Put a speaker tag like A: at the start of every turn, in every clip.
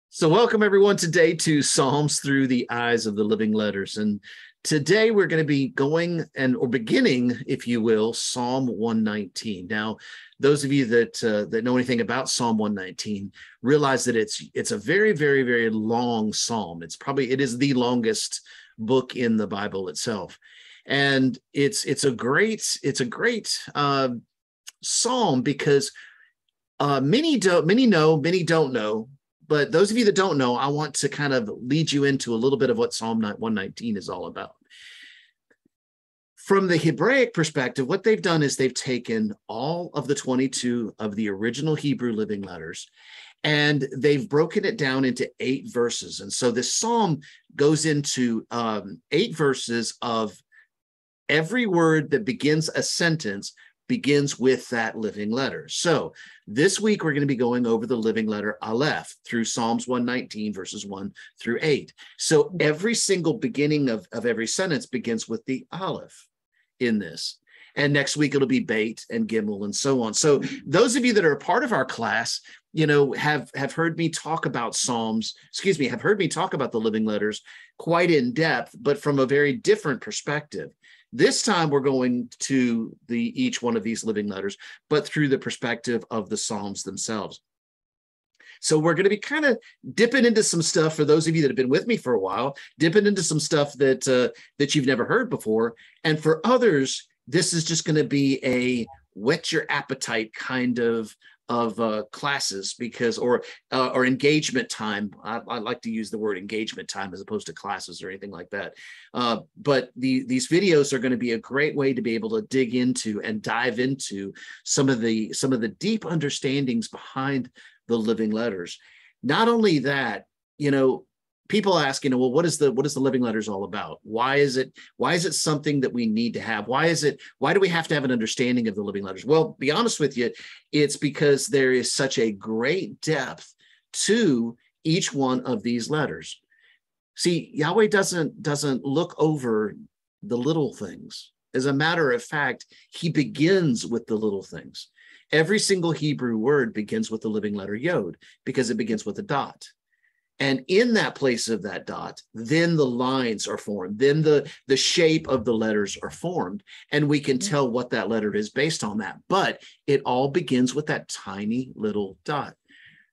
A: So welcome everyone today to Psalms Through the Eyes of the Living Letters. And today we're going to be going or beginning, if you will, Psalm 119. Now, those of you that know anything about Psalm 119 realize that it's a very, very, very long psalm. It is the longest book in the Bible itself. And it's a great psalm because many know, many don't know. But those of you that don't know, I want to kind of lead you into a little bit of what Psalm 119 is all about. From the Hebraic perspective, what they've done is they've taken all of the 22 of the original Hebrew living letters, and they've broken it down into 8 verses. And so this psalm goes into 8 verses of every word that begins a sentence begins with that living letter. So this week, we're going to be going over the living letter Aleph through Psalms 119, verses 1 through 8. So every single beginning of every sentence begins with the Aleph in this. And next week, it'll be Beit and Gimel and so on. So those of you that are a part of our class, have heard me talk about have heard me talk about the living letters quite in depth, but from a very different perspective. This time we're going to each one of these living letters, but through the perspective of the Psalms themselves. So we're going to be kind of dipping into some stuff for those of you that have been with me for a while, dipping into some stuff that you've never heard before. And for others, this is just going to be a whet your appetite kind of classes or engagement time. I like to use the word engagement time as opposed to classes or anything like that. But these videos are going to be a great way to be able to dig into and dive into some of the deep understandings behind the living letters. Not only that, people ask, well, what is the living letters all about? Why is it something that we need to have? Why do we have to have an understanding of the living letters? Well, be honest with you, it's because there is such a great depth to each one of these letters. See, Yahweh doesn't look over the little things. As a matter of fact, he begins with the little things. Every single Hebrew word begins with the living letter Yod because it begins with a dot. And in that place of that dot, then the lines are formed. Then the shape of the letters are formed. And we can tell what that letter is based on that. But it all begins with that tiny little dot.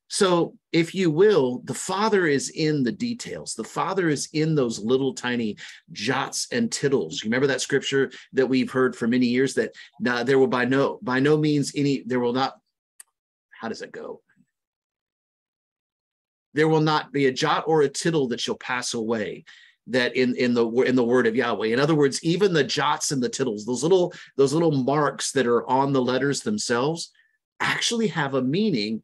A: So if you will, the Father is in the details. The Father is in those little tiny jots and tittles. You remember that scripture that we've heard for many years that there will by no means there will not, how does it go? There will not be a jot or a tittle that shall pass away. That in the word of Yahweh. In other words, even the jots and the tittles, those little marks that are on the letters themselves, actually have a meaning,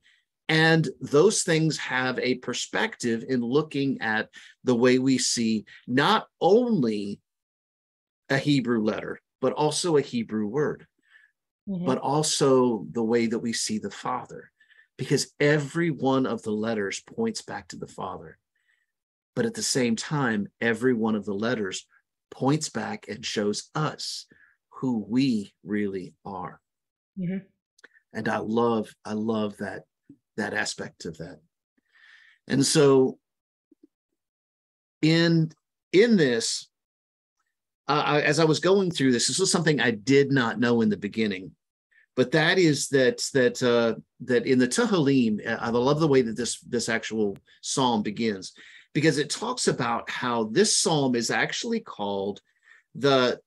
A: and those things have a perspective in looking at the way we see not only a Hebrew letter, but also a Hebrew word, but also the way that we see the Father. Because every one of the letters points back to the Father. But at the same time, every one of the letters points back and shows us who we really are. And I love that aspect of that. And so in this, as I was going through this was something I did not know in the beginning. But that is that in the TEHILLIM, I love the way that this actual psalm begins, because it talks about how this psalm is actually called the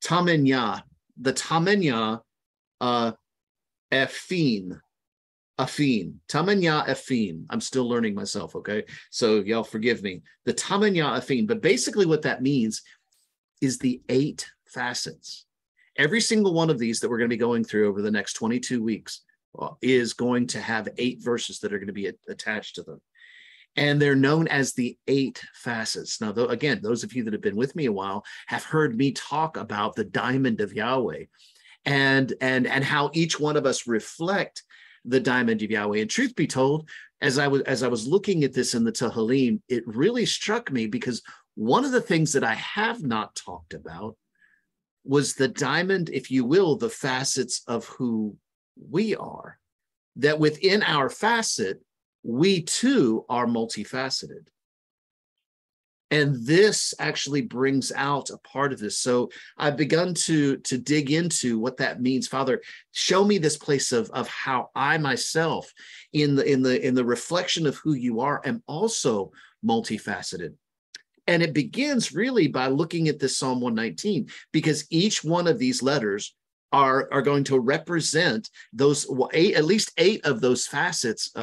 A: Tamenya, Afin, Tamenya Afin. I'm still learning myself, okay? So y'all forgive me. The Tamenya Afin. But basically what that means is the 8 facets. Every single one of these that we're going to be going through over the next 22 weeks is going to have 8 verses that are going to be attached to them. And they're known as the 8 facets. Now, again, those of you that have been with me a while have heard me talk about the Diamond of Yahweh and how each one of us reflect the Diamond of Yahweh. And truth be told, as I was looking at this in the TEHILLIM, it really struck me because one of the things that I have not talked about was the diamond, if you will, the facets of who we are. That within our facet, we too are multifaceted. And this actually brings out a part of this. So I've begun to dig into what that means. Father, show me this place of how I myself, in the reflection of who you are, am also multifaceted. And it begins really by looking at this Psalm 119, because each one of these letters are going to represent those at least 8 of those facets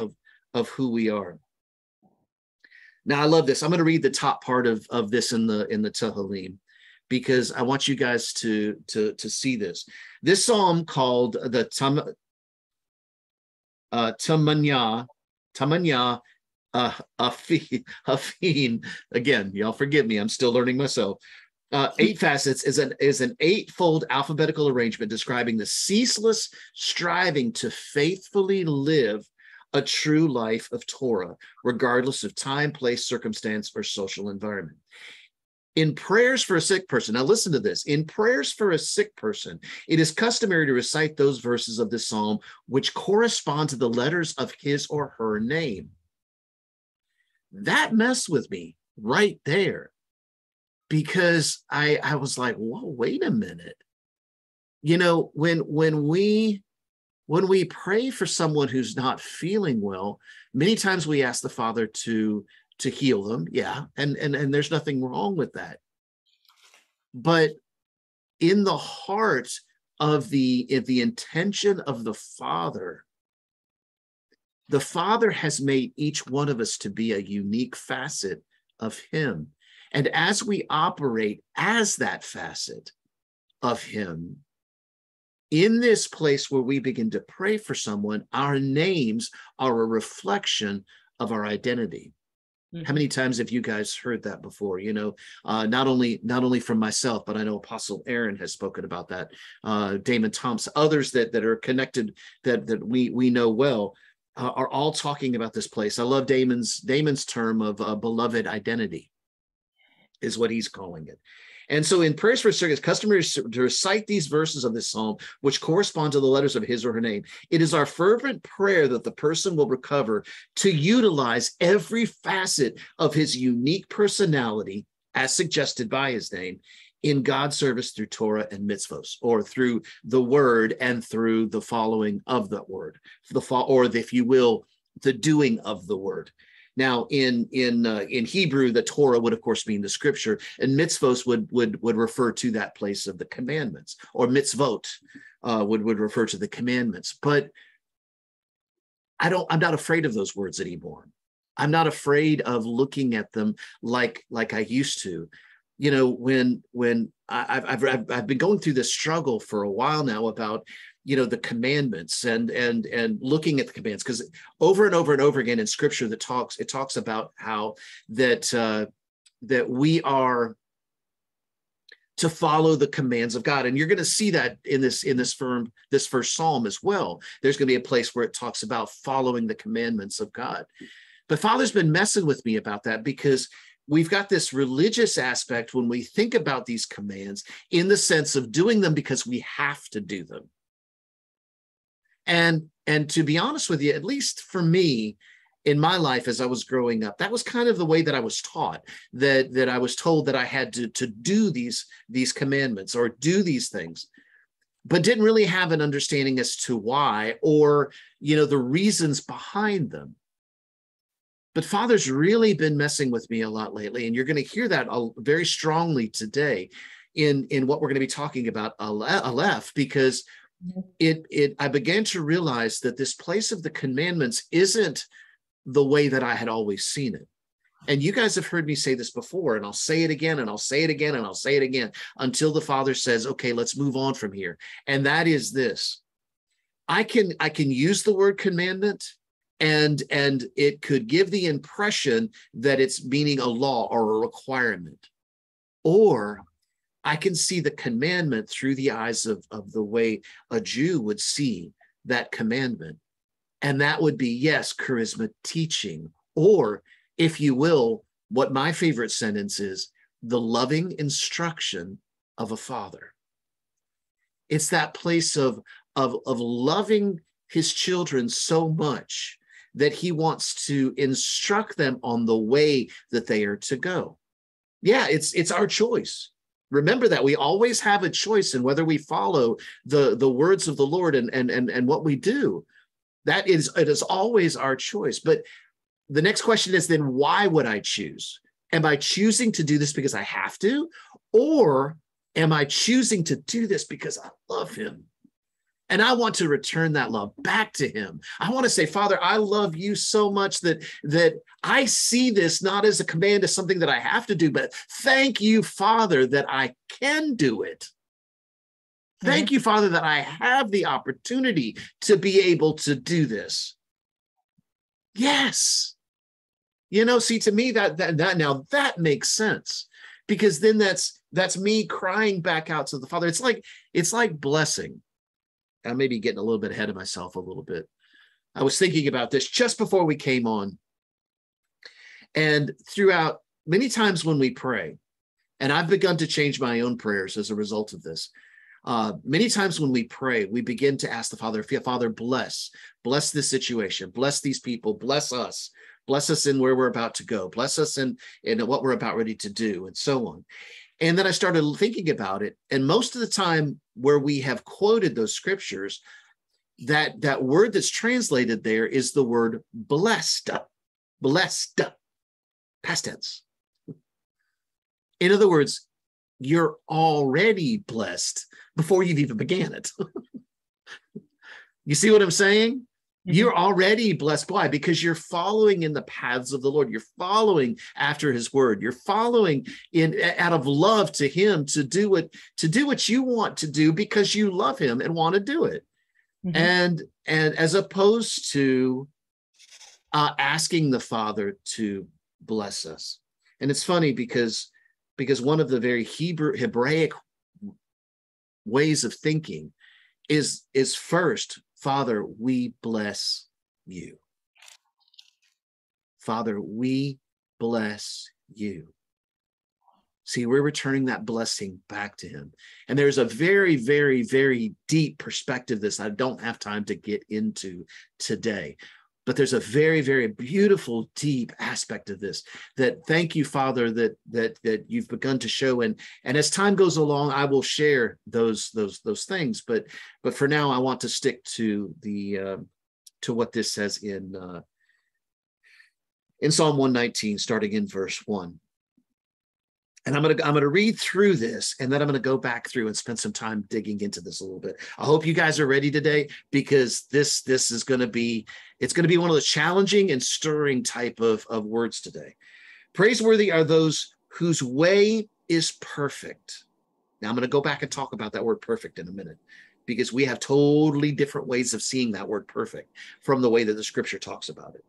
A: of who we are. Now, I love this. I'm going to read the top part of this in the TEHILLIM, because I want you guys to see this. This psalm, called the Tamanya Afin. Again, y'all forgive me, I'm still learning myself. 8 facets is an 8-fold alphabetical arrangement describing the ceaseless striving to faithfully live a true life of Torah, regardless of time, place, circumstance, or social environment. In prayers for a sick person, now listen to this. In prayers for a sick person, it is customary to recite those verses of this psalm which correspond to the letters of his or her name. That messed with me right there, because I was like, whoa, wait a minute. You know, when we pray for someone who's not feeling well, many times we ask the Father to heal them. Yeah, and there's nothing wrong with that. But in the heart of the intention of the Father has made each one of us to be a unique facet of him. And as we operate as that facet of him, in this place where we begin to pray for someone, our names are a reflection of our identity. Mm-hmm. How many times have you guys heard that before? You know, not only from myself, but I know Apostle Aaron has spoken about that. Damon Thompson, others that are connected that we know well, are all talking about this place. I love Damon's term of beloved identity, is what he's calling it. And so in prayers for sick, it's customary to recite these verses of this psalm, which correspond to the letters of his or her name. It is our fervent prayer that the person will recover to utilize every facet of his unique personality, as suggested by his name, in God's service through Torah and mitzvos, or through the word and through the following of the word, or if you will, the doing of the word. Now, in Hebrew, the Torah would, of course, mean the scripture, and mitzvos would refer to that place of the commandments, or mitzvot would refer to the commandments. But I'm not afraid of those words anymore. I'm not afraid of looking at them like I used to. You know, when I've been going through this struggle for a while now about, you know, the commandments and looking at the commands, because over and over and over again in scripture it talks about how that we are to follow the commands of God. And you're going to see that in this first psalm as well. There's going to be a place where it talks about following the commandments of God. But Father's been messing with me about that, because we've got this religious aspect when we think about these commands, in the sense of doing them because we have to do them. And to be honest with you, at least for me, in my life as I was growing up, that was kind of the way that I was taught, that I was told that I had to do these commandments or do these things, but didn't really have an understanding as to why, or, you know, the reasons behind them. But Father's really been messing with me a lot lately, and you're going to hear that very strongly today in what we're going to be talking about, Aleph, because I began to realize that this place of the commandments isn't the way that I had always seen it. And you guys have heard me say this before, and I'll say it again, and I'll say it again, and I'll say it again, until the Father says, okay, let's move on from here. And that is this: I can use the word commandment, and it could give the impression that it's meaning a law or a requirement, or I can see the commandment through the eyes of the way a Jew would see that commandment. And that would be, yes, charisma teaching, or, if you will, what my favorite sentence is, the loving instruction of a father. It's that place of loving his children so much that he wants to instruct them on the way that they are to go. Yeah, it's our choice. Remember that we always have a choice in whether we follow the words of the Lord and what we do. It is always our choice. But the next question is then, why would I choose? Am I choosing to do this because I have to? Or am I choosing to do this because I love him? And I want to return that love back to him. I want to say, Father, I love you so much that I see this not as a command, as something that I have to do, but thank you, Father, that I can do it. Thank you, Father, that I have the opportunity to be able to do this. Yes. You know, see, to me, that makes sense, because then that's me crying back out to the Father. It's like blessing. I may be getting a little bit ahead of myself a little bit. I was thinking about this just before we came on. And throughout many times when we pray, and I've begun to change my own prayers as a result of this. Many times when we pray, we begin to ask the Father, Father, bless this situation, bless these people, bless us in where we're about to go, bless us in what we're about ready to do, and so on. And then I started thinking about it. And most of the time where we have quoted those scriptures, that word that's translated there is the word blessed, past tense. In other words, you're already blessed before you've even began it. You see what I'm saying? You're already blessed. Why? Because you're following in the paths of the Lord. You're following after his word. You're following out of love to him to do what you want to do because you love him and want to do it. And as opposed to asking the Father to bless us. And it's funny because one of the very Hebraic ways of thinking is first, Father, we bless you. Father, we bless you. See, we're returning that blessing back to him. And there's a very, very, very deep perspective this I don't have time to get into today. But there's a very, very beautiful, deep aspect of this that thank you, Father, that you've begun to show. And as time goes along, I will share those things. But for now, I want to stick to to what this says in Psalm 119, starting in verse 1. And I'm gonna read through this, and then I'm gonna go back through and spend some time digging into this a little bit. I hope you guys are ready today, because this is gonna be one of those challenging and stirring type of words today. Praiseworthy are those whose way is perfect. Now I'm gonna go back and talk about that word perfect in a minute, because we have totally different ways of seeing that word perfect from the way that the scripture talks about it.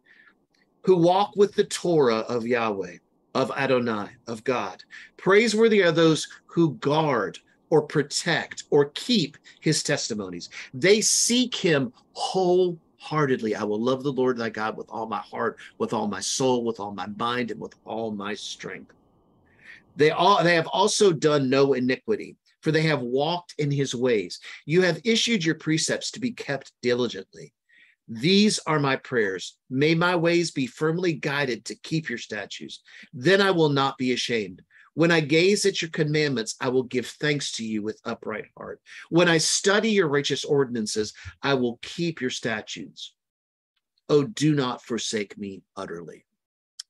A: Who walk with the Torah of Yahweh, of Adonai, of God. Praiseworthy are those who guard or protect or keep his testimonies. They seek him wholeheartedly. I will love the Lord thy God with all my heart, with all my soul, with all my mind, and with all my strength. They have also done no iniquity, for they have walked in his ways. You have issued your precepts to be kept diligently. These are my prayers. May my ways be firmly guided to keep your statutes. Then I will not be ashamed. When I gaze at your commandments, I will give thanks to you with upright heart. When I study your righteous ordinances, I will keep your statutes. Oh, do not forsake me utterly.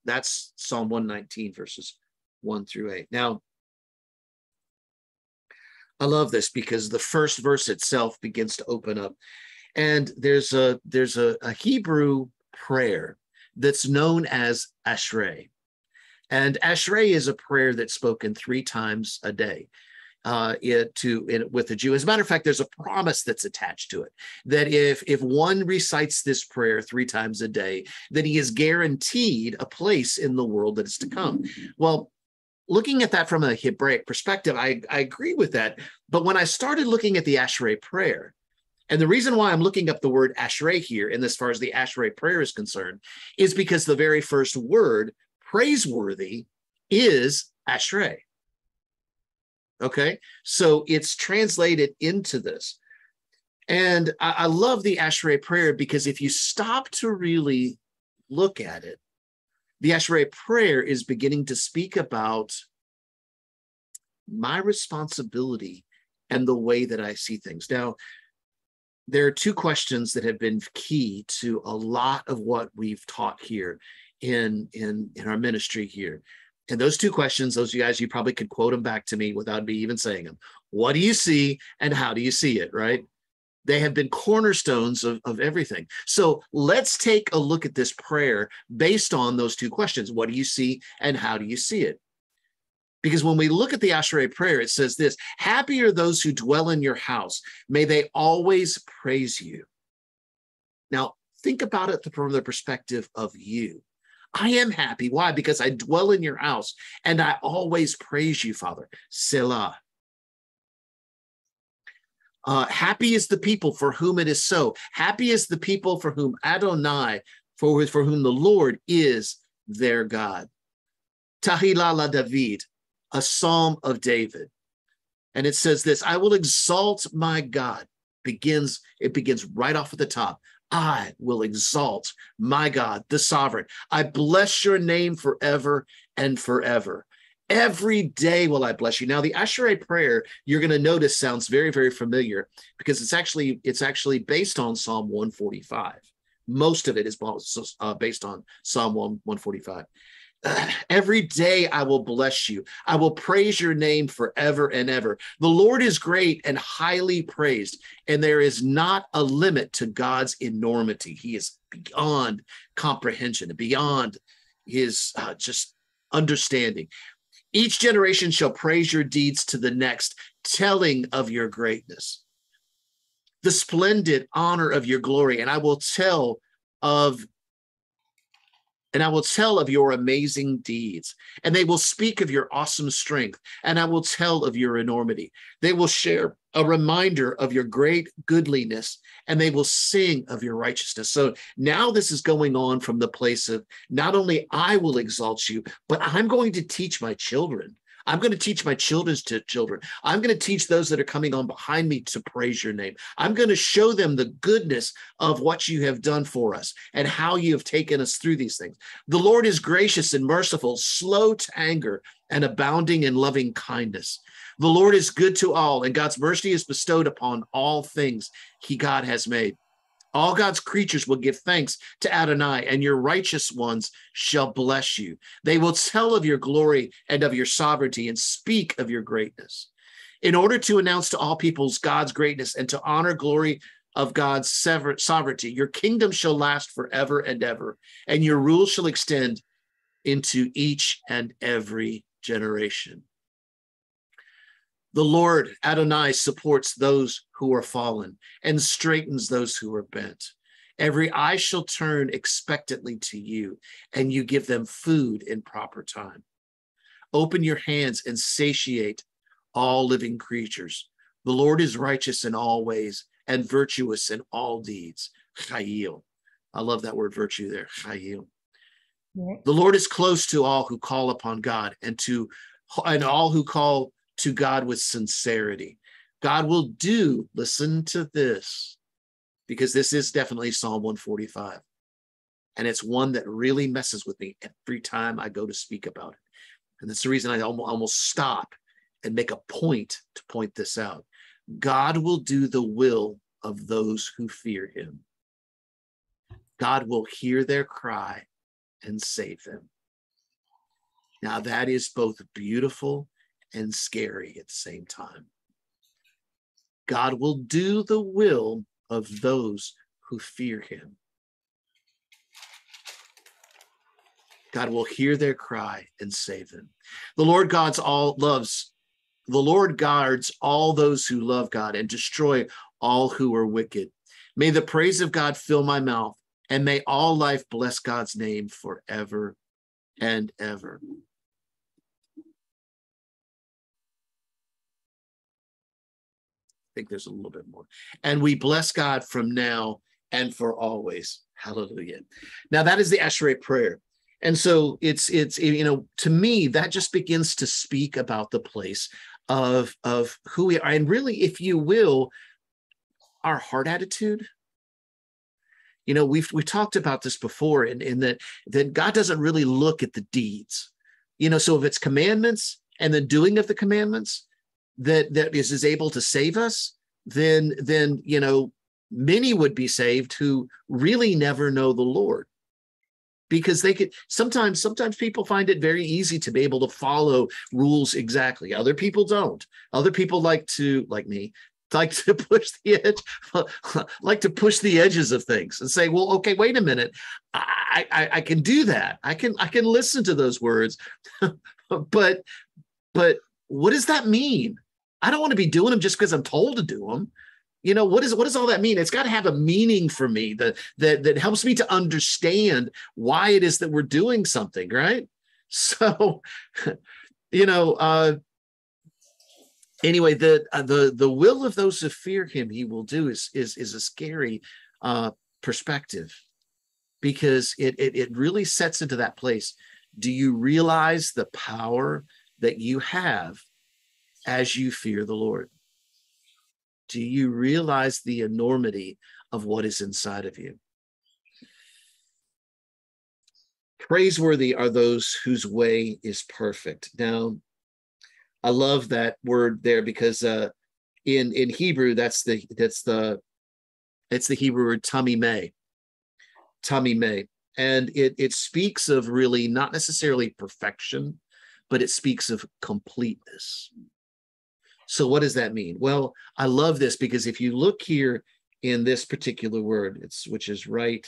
A: That's Psalm 119, verses 1 through 8. Now, I love this because the first verse itself begins to open up. And there's a Hebrew prayer that's known as Ashrae. And Ashrae is a prayer that's spoken 3 times a day with the Jew. As a matter of fact, there's a promise that's attached to it, that if one recites this prayer 3 times a day, then he is guaranteed a place in the world that is to come. Well, looking at that from a Hebraic perspective, I agree with that. But when I started looking at the Ashrae prayer, and the reason why I'm looking up the word Ashrae here, and as far as the Ashrae prayer is concerned, is because the very first word, praiseworthy, is Ashrae. Okay, so it's translated into this. And I love the Ashrae Prayer because if you stop to really look at it, the Ashrae Prayer is beginning to speak about my responsibility and the way that I see things. Now, there are two questions that have been key to a lot of what we've taught here in our ministry here. And those two questions, those you guys, you probably could quote them back to me without me even saying them. What do you see and how do you see it, right? They have been cornerstones of everything. So let's take a look at this prayer based on those two questions. What do you see and how do you see it? Because when we look at the Ashrae Prayer, it says this: happy are those who dwell in your house. May they always praise you. Now, think about it from the perspective of you. I am happy. Why? Because I dwell in your house and I always praise you, Father. Selah. Happy is the people for whom it is so. Happy is the people for whom Adonai, for whom the Lord is their God. Tehillah la David, a psalm of David. And it says this: I will exalt my God. It begins right off at the top. I will exalt my God, the sovereign. I bless your name forever and forever. Every day will I bless you. Now, the Ashrae Prayer, you're going to notice, sounds very, very familiar because it's actually based on Psalm 145. Most of it is based on Psalm 145. Every day I will bless you. I will praise your name forever and ever. The Lord is great and highly praised, and there is not a limit to God's enormity. He is beyond comprehension, beyond his just understanding. Each generation shall praise your deeds to the next, telling of your greatness, the splendid honor of your glory, and I will tell of your amazing deeds, and they will speak of your awesome strength, and I will tell of your enormity. They will share a reminder of your great goodliness, and they will sing of your righteousness. So now this is going on from the place of not only I will exalt you, but I'm going to teach my children. I'm going to teach my children's children. I'm going to teach those that are coming on behind me to praise your name. I'm going to show them the goodness of what you have done for us and how you have taken us through these things. The Lord is gracious and merciful, slow to anger, and abounding in loving kindness. The Lord is good to all, and God's mercy is bestowed upon all things God has made. All God's creatures will give thanks to Adonai, and your righteous ones shall bless you. They will tell of your glory and of your sovereignty and speak of your greatness. In order to announce to all peoples God's greatness and to honor glory of God's sovereignty, your kingdom shall last forever and ever, and your rule shall extend into each and every generation. The Lord, Adonai, supports those who are fallen and straightens those who are bent. Every eye shall turn expectantly to you, and you give them food in proper time. Open your hands and satiate all living creatures. The Lord is righteous in all ways and virtuous in all deeds. Chayil. I love that word virtue there. Chayil. Yeah. The Lord is close to all who call upon God and all who call to God with sincerity. God will do, listen to this, because this is definitely Psalm 145. And it's one that really messes with me every time I go to speak about it. And that's the reason I almost stop and make a point to point this out. God will do the will of those who fear him. God will hear their cry and save them. Now that is both beautiful and scary at the same time. God will do the will of those who fear him. God will hear their cry and save them. The Lord guards all those who love God and destroy all who are wicked. May the praise of God fill my mouth, and may all life bless God's name forever and ever. I think there's a little bit more. And we bless God from now and for always. Hallelujah. Now that is the Ashrae Prayer. And so it's to me, that just begins to speak about the place of who we are, and really, if you will, our heart attitude. You know, we've talked about this before, in that God doesn't really look at the deeds. You know, so if it's commandments and the doing of the commandments that is able to save us, then you know, many would be saved who really never know the Lord. Because they could sometimes people find it very easy to be able to follow rules exactly. Other people don't. Other people like me, like to push the edge, like to push the edges of things and say, well, okay, wait a minute. I can do that. I can listen to those words, but what does that mean? I don't want to be doing them just because I'm told to do them. You know, what does all that mean? It's got to have a meaning for me that helps me to understand why it is that we're doing something, right? So, you know, anyway, the will of those who fear him, he will do is a scary perspective, because it really sets into that place. Do you realize the power that you have as you fear the Lord? Do you realize the enormity of what is inside of you? Praiseworthy are those whose way is perfect. Now, I love that word there, because in Hebrew, it's the Hebrew word tamimeh, and it speaks of really not necessarily perfection, but it speaks of completeness. So what does that mean? Well, I love this, because if you look here in this particular word, which is right,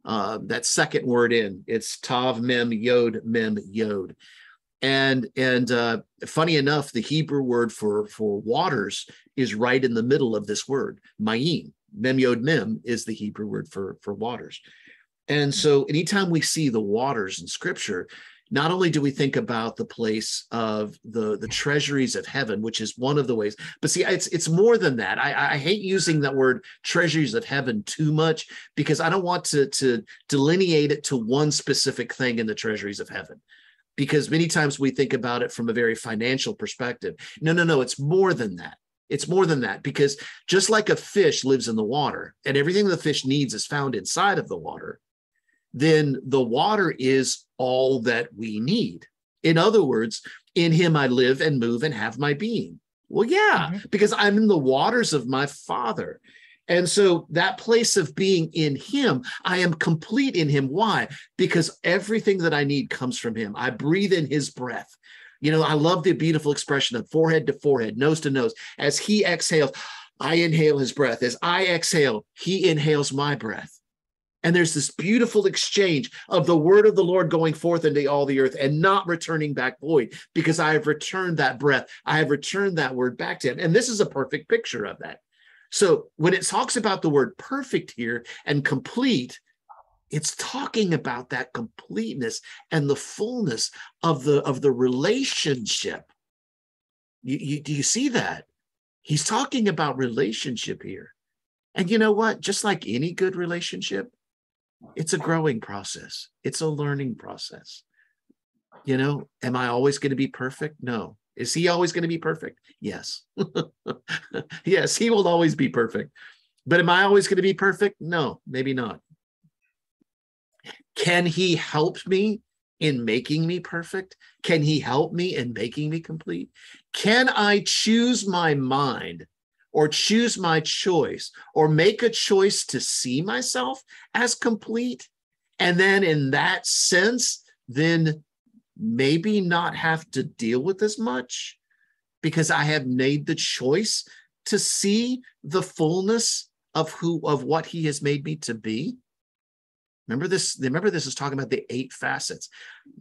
A: that second word it's tav mem yod mem yod. And funny enough, the Hebrew word for waters is right in the middle of this word, mayim. Mem yod mem is the Hebrew word for waters. And so anytime we see the waters in Scripture, not only do we think about the place of the treasuries of heaven, which is one of the ways, but see, it's more than that. I hate using that word treasuries of heaven too much, because I don't want to delineate it to one specific thing in the treasuries of heaven, because many times we think about it from a very financial perspective. No, it's more than that. It's more than that, because just like a fish lives in the water and everything the fish needs is found inside of the water, then the water is all that we need. In other words, in him I live and move and have my being. Well, yeah, because I'm in the waters of my Father. And so that place of being in him, I am complete in him. Why? Because everything that I need comes from him. I breathe in his breath. You know, I love the beautiful expression of forehead to forehead, nose to nose. As he exhales, I inhale his breath. As I exhale, he inhales my breath. And there's this beautiful exchange of the word of the Lord going forth into all the earth and not returning back void, because I have returned that breath. I have returned that word back to him. And this is a perfect picture of that. So when it talks about the word perfect here and complete, it's talking about that completeness and the fullness of the relationship. Do you see that? He's talking about relationship here. And you know what? Just like any good relationship, it's a growing process. It's a learning process. You know, am I always going to be perfect? No. Is he always going to be perfect? Yes. Yes, he will always be perfect. But am I always going to be perfect? No, maybe not. Can he help me in making me perfect? Can he help me in making me complete? Can I choose my mind, or choose my choice, or make a choice to see myself as complete? And then in that sense, then maybe not have to deal with as much, because I have made the choice to see the fullness of what he has made me to be. Remember this is talking about the 8 facets.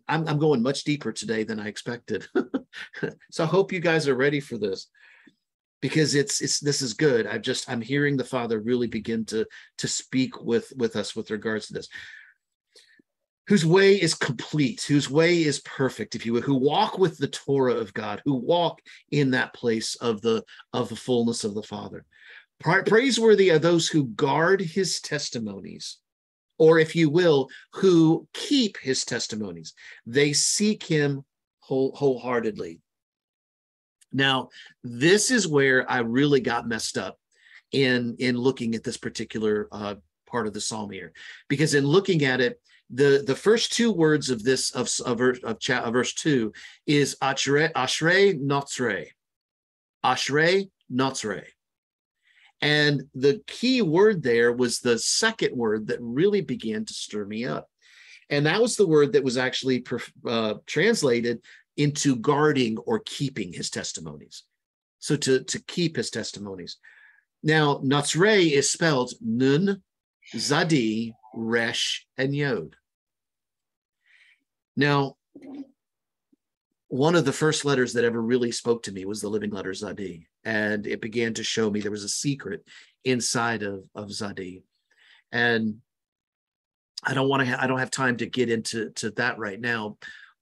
A: I'm going much deeper today than I expected. So I hope you guys are ready for this, because this is good. I'm hearing the Father really begin to speak with us with regards to this. Whose way is complete, whose way is perfect, if you will, who walk with the Torah of God, who walk in that place of the fullness of the Father. Praiseworthy are those who guard his testimonies, or if you will, who keep his testimonies. They seek him wholeheartedly. Now, this is where I really got messed up in looking at this particular part of the psalm here, because in looking at it, the first two words of this of verse 2 is Ashrae Notzre, Ashrae Notzre. And the key word there was the second word that really began to stir me up. And that was the word that was actually translated into guarding or keeping his testimonies. So to keep his testimonies. Now, Notzre is spelled Nun, Zadi, Resh, and Yod. Now, one of the first letters that ever really spoke to me was the living letter Zadi. And it began to show me there was a secret inside of Zadi. And I don't have time to get into that right now,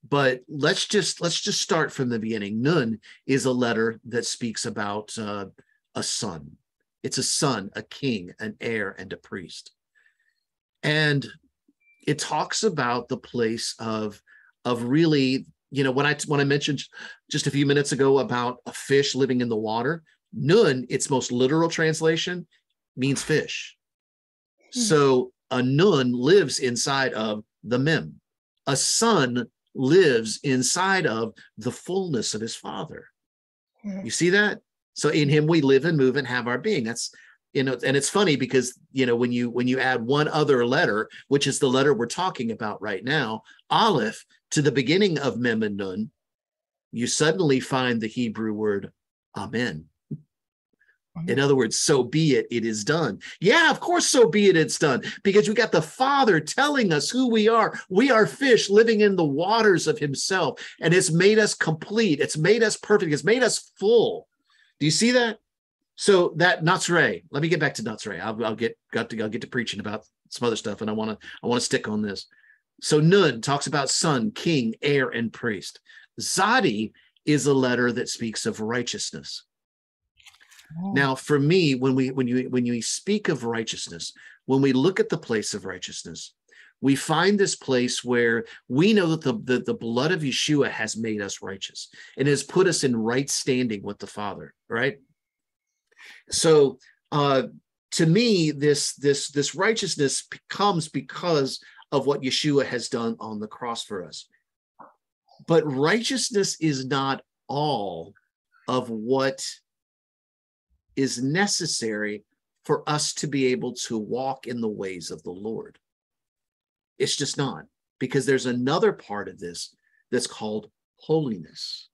A: but let's just start from the beginning. Nun is a letter that speaks about a son. It's a son, a king, an heir, and a priest. And it talks about the place of really, you know, when I mentioned just a few minutes ago about a fish living in the water, Nun, its most literal translation, means fish. So a Nun lives inside of the Mem. A son lives inside of the fullness of his father. You see that? So in him we live and move and have our being. That's, you know, and it's funny because, you know, when you add one other letter, which is the letter we're talking about right now, Aleph, to the beginning of Mem and Nun, you suddenly find the Hebrew word Amen. In other words, so be it, it is done. Yeah, of course, so be it, it's done. Because we got the Father telling us who we are. We are fish living in the waters of himself. And it's made us complete. It's made us perfect. It's made us full. Do you see that? So that Notzre, let me get back to Notzre. I'll get to preaching about some other stuff, and I want to stick on this. So Nun talks about son, king, heir, and priest. Zadi is a letter that speaks of righteousness. Now, for me, when you speak of righteousness, when we look at the place of righteousness, we find this place where we know that the blood of Yeshua has made us righteous and has put us in right standing with the Father, right? So to me, this righteousness comes because of what Yeshua has done on the cross for us. But righteousness is not all of what is necessary for us to be able to walk in the ways of the Lord. It's just not, because there's another part of this that's called holiness.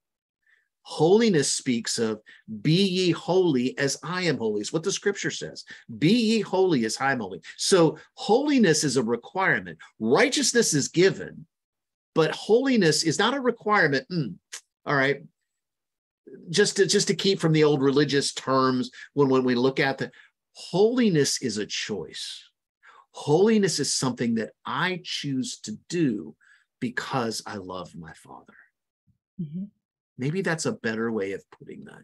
A: Holiness speaks of, be ye holy as I am holy. It's what the scripture says. Be ye holy as I am holy. So holiness is a requirement. Righteousness is given, but holiness is not a requirement. All right. Just to keep from the old religious terms, when we look at that, holiness is a choice. Holiness is something that I choose to do because I love my Father. Maybe that's a better way of putting that.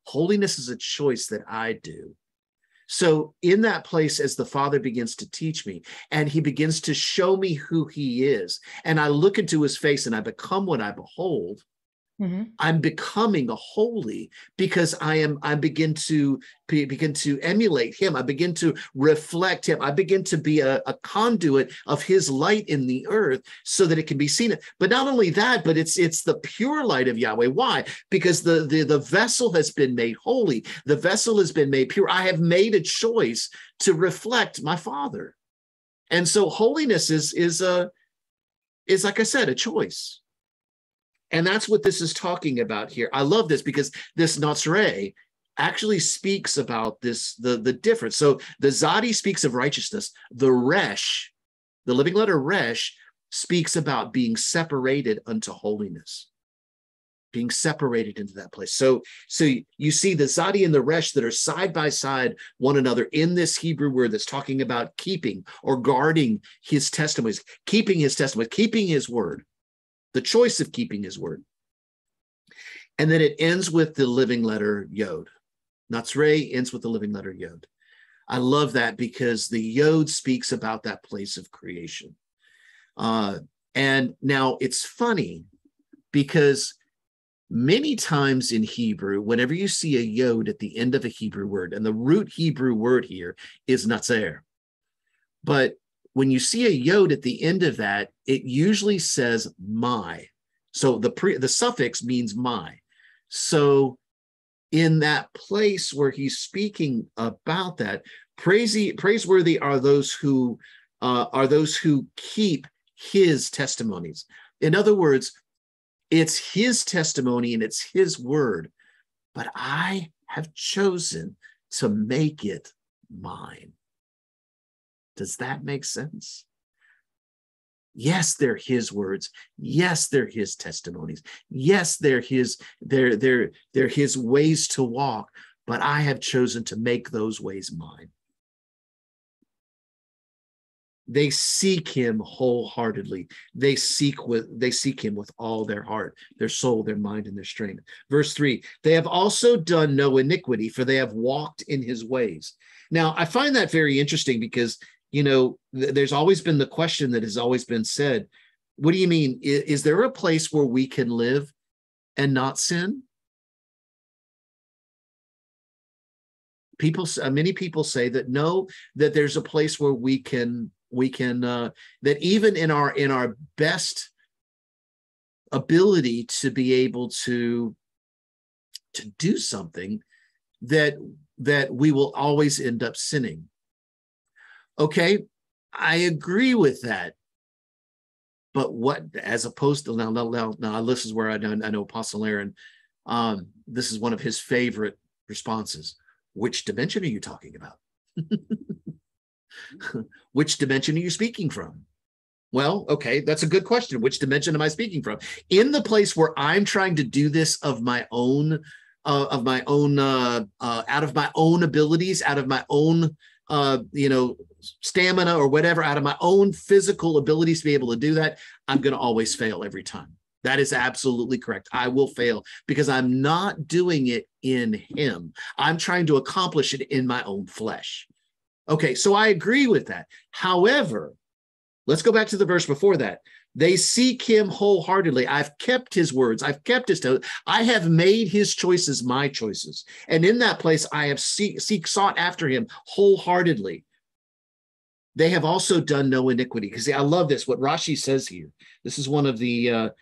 A: Holiness is a choice that I do. So in that place, as the Father begins to teach me, and he begins to show me who he is, and I look into his face and I become what I behold, I'm becoming a holy because I begin to emulate him. I begin to reflect him. I begin to be a conduit of his light in the earth so that it can be seen. But not only that, but it's the pure light of Yahweh. Why? Because the vessel has been made holy. The vessel has been made pure. I have made a choice to reflect my Father. And so holiness is like I said, a choice. And that's what this is talking about here. I love this because this Notzre actually speaks about this, the difference. So the Zadi speaks of righteousness. The Resh, the living letter Resh, speaks about being separated unto holiness, being separated into that place. So you see the Zadi and the Resh that are side by side one another in this Hebrew word that's talking about keeping or guarding his testimonies, keeping his testimonies, keeping his word. The choice of keeping his word. And then it ends with the living letter Yod. Notzre ends with the living letter Yod. I love that because the Yod speaks about that place of creation. And now it's funny because Many times in Hebrew, whenever you see a yod at the end of a Hebrew word, and the root Hebrew word here is natzer, but when you see a yod at the end of that, it usually says my. So the suffix means my. So in that place where he's speaking about that, praiseworthy are those who keep his testimonies. In other words, it's his testimony and it's his word, but I have chosen to make it mine. Does that make sense? Yes, they're his words. Yes, they're his testimonies. Yes, they're his ways to walk, but I have chosen to make those ways mine. They seek him wholeheartedly. They seek him with all their heart, their soul, their mind, and their strength. Verse 3, they have also done no iniquity, for they have walked in his ways. Now, I find that very interesting because, there's always been the question that has always been said, what do you mean? Is there a place where we can live and not sin? Many people say that no, that there's a place where we can that even in our best ability to be able to do something, that we will always end up sinning. Okay, I agree with that. But what, as opposed to now this is where I know Apostle Aaron, this is one of his favorite responses. Which dimension are you talking about? Which dimension are you speaking from? Well, okay, that's a good question. Which dimension am I speaking from? In the place where I'm trying to do this out of my own abilities, out of my own stamina or whatever, out of my own physical abilities to be able to do that, I'm going to always fail every time. That is absolutely correct. I will fail because I'm not doing it in him. I'm trying to accomplish it in my own flesh. Okay, so I agree with that. However, let's go back to the verse before that. They seek him wholeheartedly. I've kept his words. I've kept his toes. I have made his choices my choices. And in that place, I have sought after him wholeheartedly. They have also done no iniquity. Because I love this, what Rashi says here. This is one of the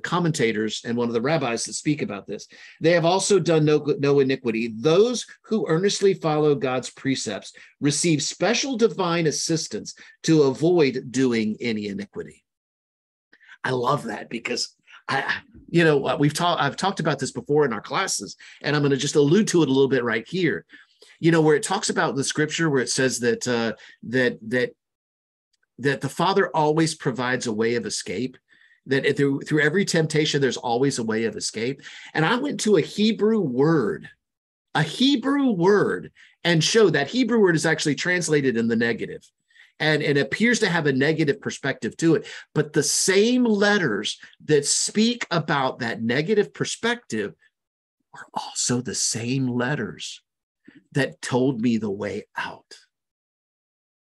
A: commentators and one of the rabbis that speak about this. They have also done no iniquity. Those who earnestly follow God's precepts receive special divine assistance to avoid doing any iniquity. I love that because I've talked about this before in our classes, and I'm going to just allude to it a little bit right here. Where it talks about the scripture where it says that the Father always provides a way of escape. That through every temptation, there's always a way of escape. And I went to a Hebrew word, and showed that Hebrew word is actually translated in the negative. And it appears to have a negative perspective to it. But the same letters that speak about that negative perspective are also the same letters that told me the way out.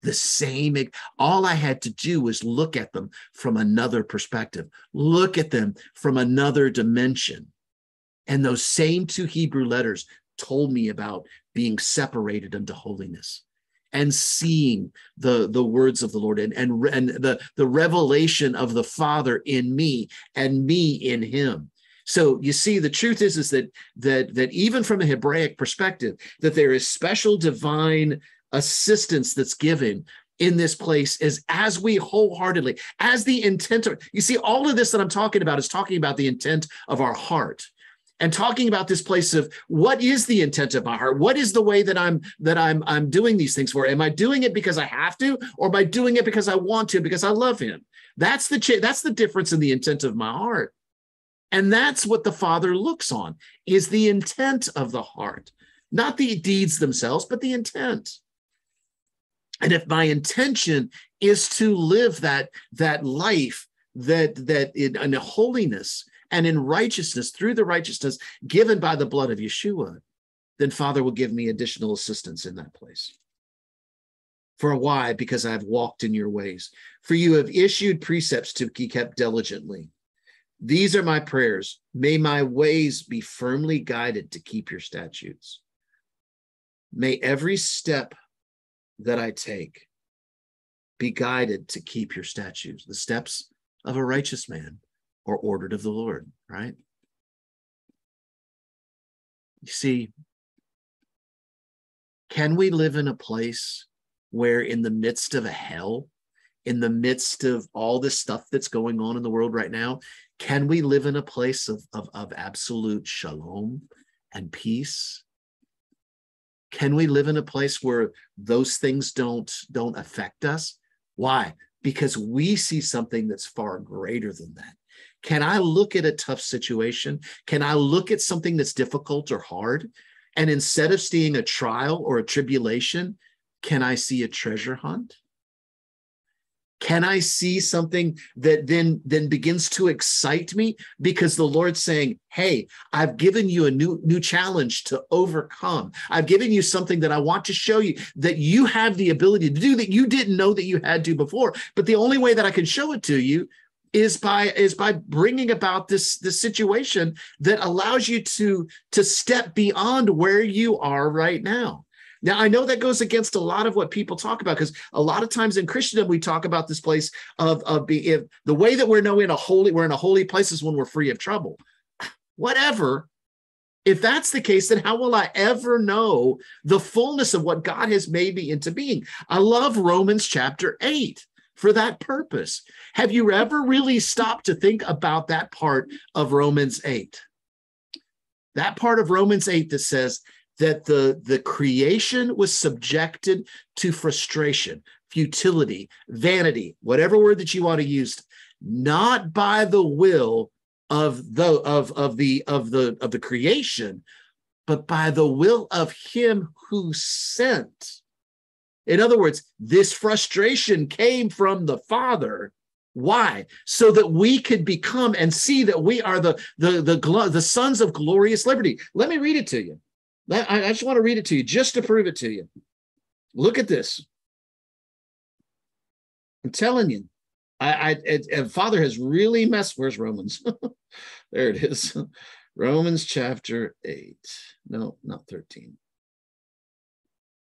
A: The same, all I had to do was look at them from another perspective, look at them from another dimension. And those same two Hebrew letters told me about being separated unto holiness and seeing the words of the Lord and the revelation of the Father in me and me in him. So you see, the truth is that even from a Hebraic perspective, that there is special divine assistance that's given in this place is as we wholeheartedly, as the intent of, you see, all of this that I'm talking about is talking about the intent of our heart and talking about this place of what is the intent of my heart? What is the way that I'm doing these things for? Am I doing it because I have to, or am I doing it because I want to, because I love him? That's the difference in the intent of my heart. And that's what the Father looks on, is the intent of the heart, not the deeds themselves, but the intent. And if my intention is to live that life that in holiness and in righteousness, through the righteousness given by the blood of Yeshua, then Father will give me additional assistance in that place. For why? Because I've walked in your ways. For you have issued precepts to be kept diligently. These are my prayers. May my ways be firmly guided to keep your statutes. May every step that I take be guided to keep your statutes. The steps of a righteous man are ordered of the Lord, right? You see, can we live in a place where in the midst of a hell, in the midst of all this stuff that's going on in the world right now, can we live in a place of absolute shalom and peace? Can we live in a place where those things don't affect us? Why? Because we see something that's far greater than that. Can I look at a tough situation? Can I look at something that's difficult or hard? And instead of seeing a trial or a tribulation, can I see a treasure hunt? Can I see something that then begins to excite me? Because the Lord's saying, hey, I've given you a new challenge to overcome. I've given you something that I want to show you that you have the ability to do that you didn't know that you had to before. But the only way that I can show it to you is by bringing about this situation that allows you to step beyond where you are right now. Now, I know that goes against a lot of what people talk about, because a lot of times in Christendom, we talk about this place of being, the way that we're in a holy place is when we're free of trouble. Whatever. If that's the case, then how will I ever know the fullness of what God has made me into being? I love Romans chapter 8 for that purpose. Have you ever really stopped to think about that part of Romans 8? That part of Romans 8 that says that the creation was subjected to frustration, futility, vanity, whatever word that you want to use, not by the will of the creation, but by the will of him who sent. In other words, this frustration came from the Father. Why? So that we could become and see that we are the sons of glorious liberty. Let me read it to you. I just want to read it to you just to prove it to you. Look at this. I'm telling you, Father has really messed. Where's Romans? There it is. Romans chapter 8. No, not 13.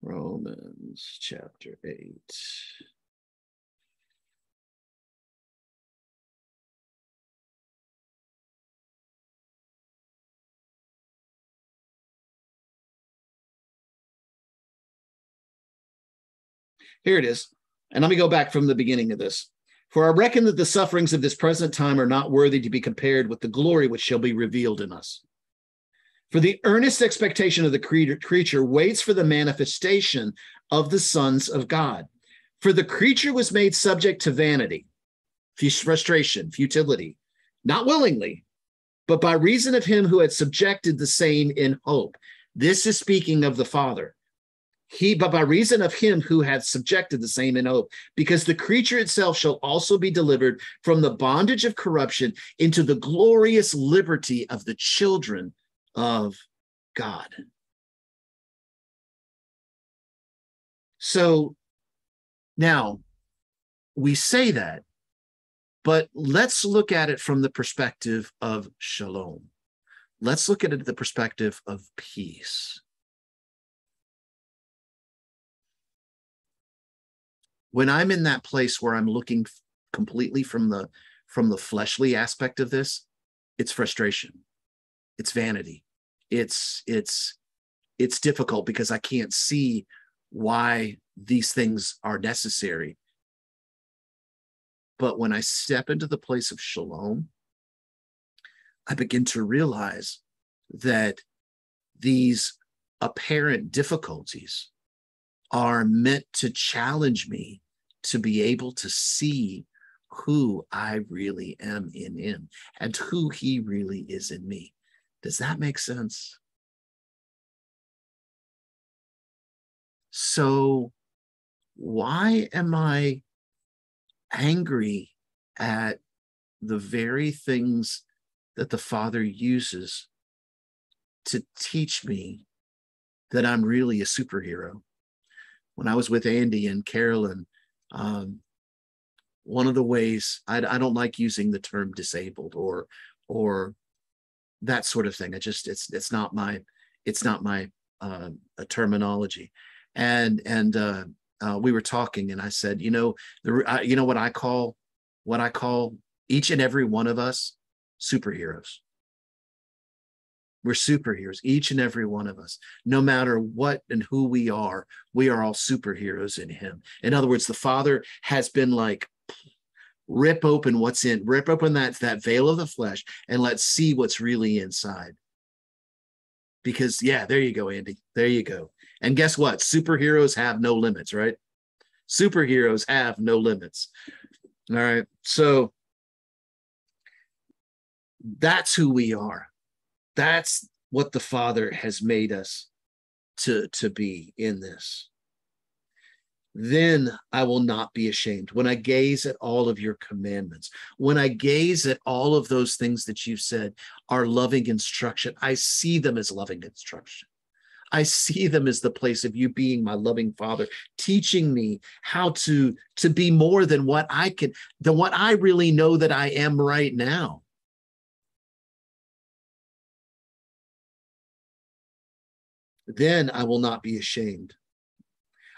A: Romans chapter 8. Here it is. And let me go back from the beginning of this. For I reckon that the sufferings of this present time are not worthy to be compared with the glory which shall be revealed in us. For the earnest expectation of the creature waits for the manifestation of the sons of God. For the creature was made subject to vanity, frustration, futility, not willingly, but by reason of him who had subjected the same in hope. This is speaking of the Father. But by reason of him who hath subjected the same in hope, because the creature itself shall also be delivered from the bondage of corruption into the glorious liberty of the children of God. So now we say that, but let's look at it from the perspective of shalom. Let's look at it the perspective of peace. When I'm in that place where I'm looking completely from the fleshly aspect of this, it's frustration, it's vanity, it's difficult because I can't see why these things are necessary. But when I step into the place of shalom, I begin to realize that these apparent difficulties are meant to challenge me to be able to see who I really am in him and who he really is in me. Does that make sense? So why am I angry at the very things that the Father uses to teach me that I'm really a superhero? When I was with Andy and Carolyn, one of the ways, I don't like using the term disabled or or that sort of thing. It's not my terminology. And we were talking, and I said, you know what I call each and every one of us superheroes. We're superheroes, each and every one of us. No matter what and who we are all superheroes in him. In other words, the Father has been like, rip open that veil of the flesh, and let's see what's really inside. Because, yeah, there you go, Andy. There you go. And guess what? Superheroes have no limits, right? Superheroes have no limits. All right. So that's who we are. That's what the Father has made us to be in this. Then I will not be ashamed when I gaze at all of your commandments. When I gaze at all of those things that you've said are loving instruction, I see them as loving instruction. I see them as the place of you being my loving Father, teaching me how to be more than what I really know that I am right now. Then I will not be ashamed.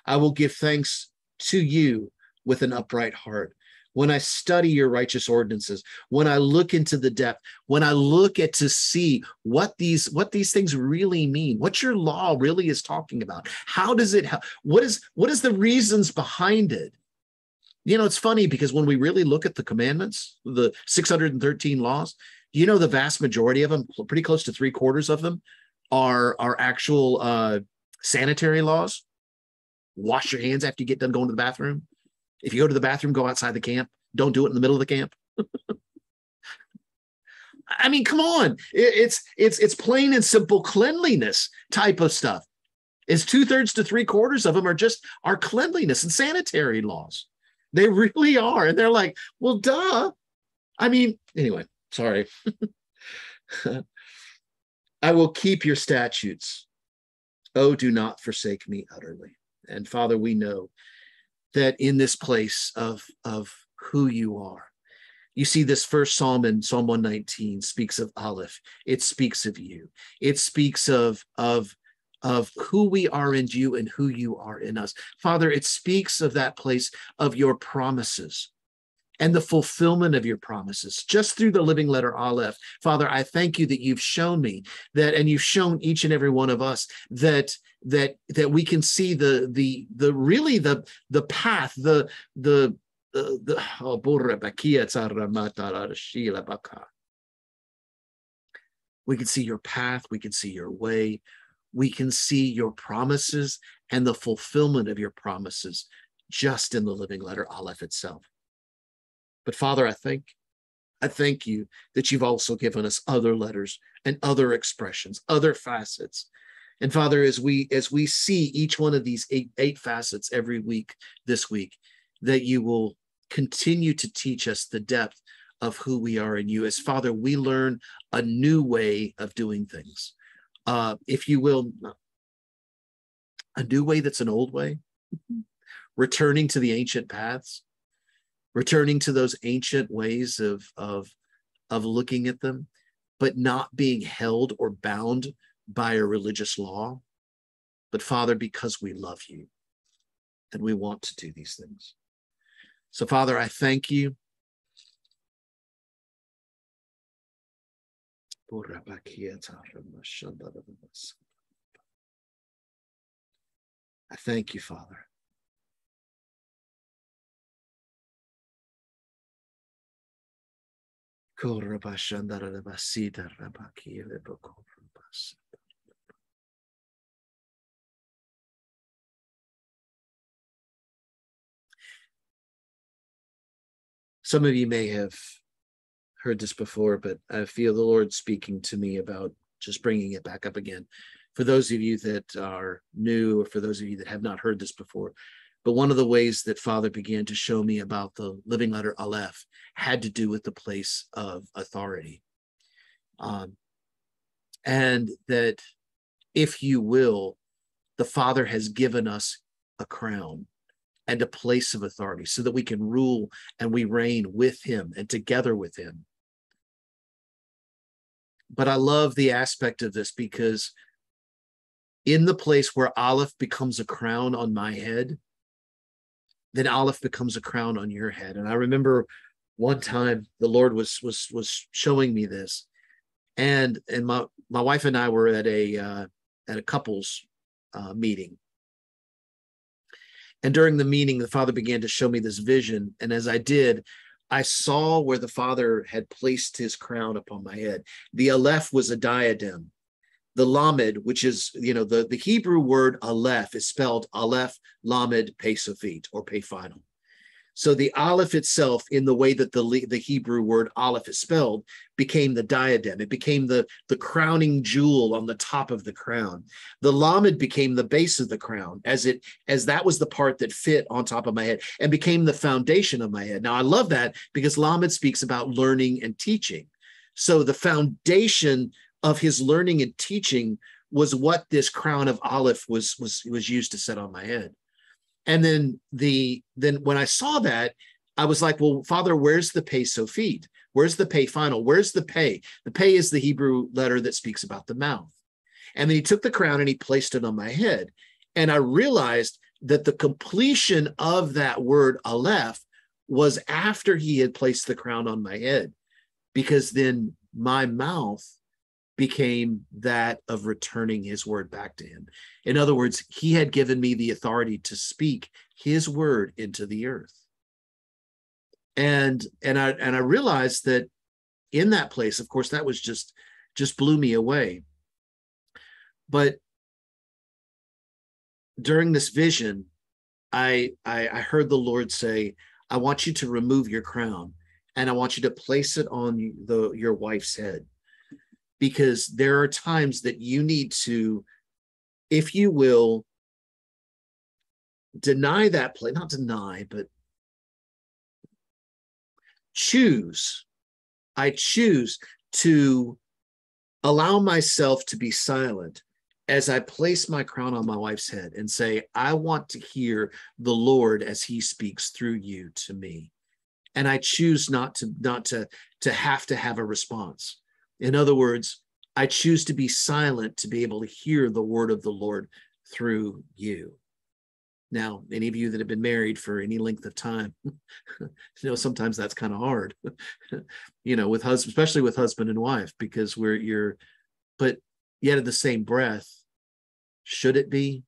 A: I will give thanks to you with an upright heart. When I study your righteous ordinances, when I look into the depth, when I look at to see what these things really mean, what your law really is talking about, how does it, what is the reasons behind it? You know, it's funny because when we really look at the commandments, the 613 laws, you know, the vast majority of them, pretty close to 3/4 of them, are actual sanitary laws. Wash your hands after you get done going to the bathroom. If you go to the bathroom, go outside the camp. Don't do it in the middle of the camp. I mean, come on. It's plain and simple cleanliness type of stuff. It's 2/3 to 3/4 of them are cleanliness and sanitary laws. They really are. And they're like, well, duh. I mean, anyway, sorry. I will keep your statutes. Oh, do not forsake me utterly. And Father, we know that in this place of who you are, you see this first psalm in Psalm 119 speaks of Aleph. It speaks of you. It speaks of who we are in you and who you are in us. Father, it speaks of that place of your promises and the fulfillment of your promises just through the living letter Aleph. Father, I thank you that you've shown me that, and you've shown each and every one of us that we can see the path, we can see your path, we can see your way, we can see your promises and the fulfillment of your promises just in the living letter Aleph itself. But Father, I thank you that you've also given us other letters and other expressions, other facets. And Father, as we see each one of these eight facets every week, this week, that you will continue to teach us the depth of who we are in you. As Father, we learn a new way of doing things. If you will, a new way that's an old way, returning to the ancient paths, returning to those ancient ways of looking at them, but not being held or bound by a religious law. But Father, because we love you and we want to do these things. So Father, I thank you. I thank you, Father. Some of you may have heard this before, but I feel the Lord speaking to me about just bringing it back up again. For those of you that are new, or for those of you that have not heard this before, but one of the ways that Father began to show me about the living letter Aleph had to do with the place of authority. And that, if you will, the Father has given us a crown and a place of authority so that we can rule and we reign with him and together with him. But I love the aspect of this, because in the place where Aleph becomes a crown on my head, then Aleph becomes a crown on your head. And I remember one time the Lord was showing me this, and my wife and I were at a couples meeting. And during the meeting, the Father began to show me this vision. And as I did, I saw where the Father had placed his crown upon my head. The Aleph was a diadem. The Lamed, which is, the Hebrew word Aleph is spelled Aleph, Lamed, Pei Sophit, or Pei Final. So the Aleph itself, in the way that the Hebrew word Aleph is spelled, became the diadem. It became the crowning jewel on the top of the crown. The Lamed became the base of the crown, as that was the part that fit on top of my head and became the foundation of my head. Now, I love that, because Lamed speaks about learning and teaching. So the foundation of his learning and teaching was what this crown of Aleph was used to set on my head. And then when I saw that, I was like, well, Father, where's the Pei Sophit? Where's the Pei Final? Where's the Pei? The Pei is the Hebrew letter that speaks about the mouth. And then he took the crown and he placed it on my head. And I realized that the completion of that word Aleph was after he had placed the crown on my head, because then my mouth became that of returning his word back to him. In other words, he had given me the authority to speak his word into the earth. And I realized that in that place, of course, that was just blew me away. But during this vision, I heard the Lord say, I want you to remove your crown and I want you to place it on your wife's head. Because there are times that you need to, if you will, deny that place, not deny, but choose. I choose to allow myself to be silent as I place my crown on my wife's head and say, I want to hear the Lord as he speaks through you to me. And I choose not to have to have a response. In other words, I choose to be silent to be able to hear the word of the Lord through you. Now, any of you that have been married for any length of time, sometimes that's kind of hard, with husband, especially with husband and wife, because but yet in the same breath, should it be?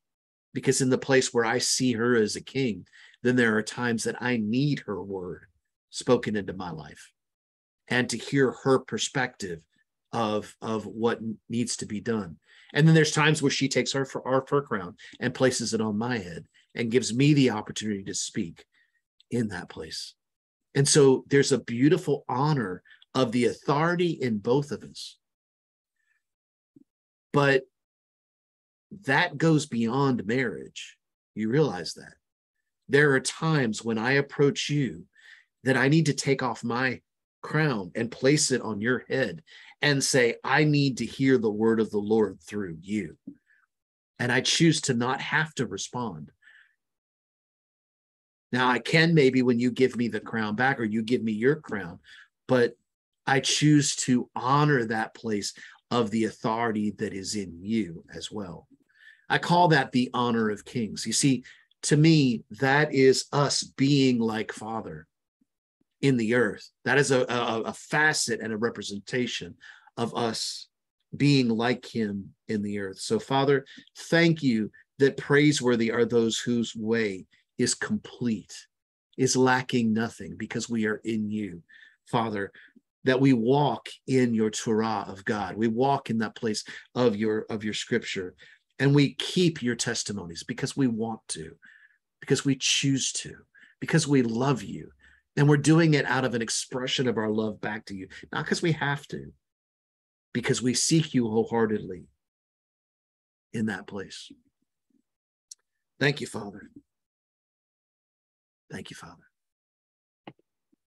A: Because in the place where I see her as a king, then there are times that I need her word spoken into my life, and to hear her perspective of what needs to be done. And then there's times where she takes her crown and places it on my head and gives me the opportunity to speak in that place. And so there's a beautiful honor of the authority in both of us. But that goes beyond marriage. You realize that. There are times when I approach you that I need to take off my crown and place it on your head and say, I need to hear the word of the Lord through you. And I choose to not have to respond. Now, I can maybe when you give me the crown back or you give me your crown, but I choose to honor that place of the authority that is in you as well. I call that the honor of kings. You see, to me, that is us being like Father in the earth. That is a facet and a representation of us being like him in the earth. So, Father, thank you that praiseworthy are those whose way is complete, is lacking nothing, because we are in you, Father, that we walk in your Torah of God. We walk in that place of your scripture, and we keep your testimonies because we want to, because we choose to, because we love you. And we're doing it out of an expression of our love back to you, not because we have to, because we seek you wholeheartedly in that place. Thank you, Father. Thank you, Father.